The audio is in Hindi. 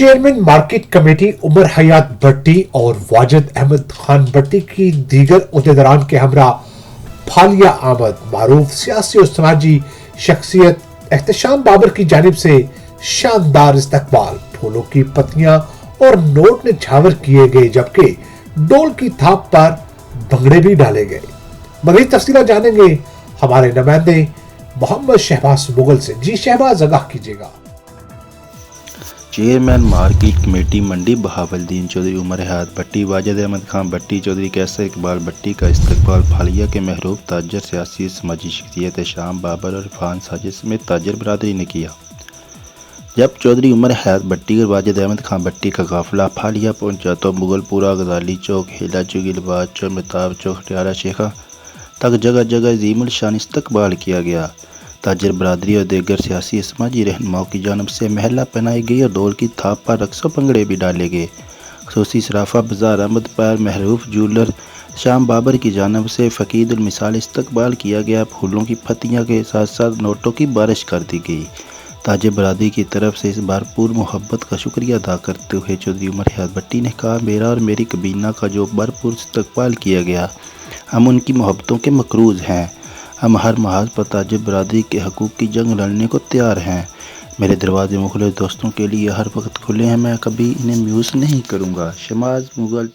चेयरमैन मार्केट कमेटी उमर हयात भट्टी और वाजिद अहमद खान भट्टी की दीगर उहदेदारान के हमरा फालिया आमद मारूफ सियासी और समाजी शख्सियत एहतशाम बाबर की जानिब से शानदार इस्तकबाल, फूलों की पत्तियां और नोट में झावर किए गए, जबकि डोल की थाप पर भंगड़े भी डाले गए। मज़ीद तफसीलात जानेंगे हमारे नुमाइंदे मोहम्मद शहबाज मुगल से। जी शहबाज, आगाह कीजिएगा। चेयरमैन मार्केट कमेटी मंडी बहावलदीन चौधरी उमर हयात भट्टी, वाजिद अहमद खान भट्टी, चौधरी कैसर इकबाल भट्टी का इस्तकबाल फालिया के महरूफ ताजर, सियासी समाजी शख्सियत एहतशाम बाबर और इरफान साजिद समेत ताजर बरादरी ने किया। जब चौधरी उमर हयात भट्टी और वाजिद अहमद खान भट्टी का काफिला फालिया पहुंचा तो मुगलपुरा, गजाली चौक, हेला चौकी, लिबास चौक, मेहताब चौक, हटियारा शेखा तक जगह जगह अजीमुल शान इस्तकबाल किया गया। ताजर बरादरी और दीगर सियासी समाजी रहनुमाओं की जानब से महला पहनाई गई और डोल की थाप पर रक्सो पंगड़े भी डाले गए। खसूसी सराफा बाजार अहमद पर महरूफ जूलर शाम बाबर की जानब से फ़कीदुल मिसाल इस्तकबाल किया गया। फूलों की पत्तियां के साथ साथ नोटों की बारिश कर दी गई। ताजर बरादरी की तरफ से इस भरपूर मोहब्बत का शुक्रिया अदा करते हुए चौधरी उमर हयात भट्टी ने कहा, मेरा और मेरी कबीना का जो भरपूर इस्तकबाल किया गया, हम उनकी मोहब्बतों के मकरूज़ हैं। हम हर महाज पर ताजर बरादरी के हकूक़ की जंग लड़ने को तैयार हैं। मेरे दरवाजे मुखलिस दोस्तों के लिए हर वक्त खुले हैं, मैं कभी इन्हें म्यूज़ नहीं करूँगा। शहबाज मुगल।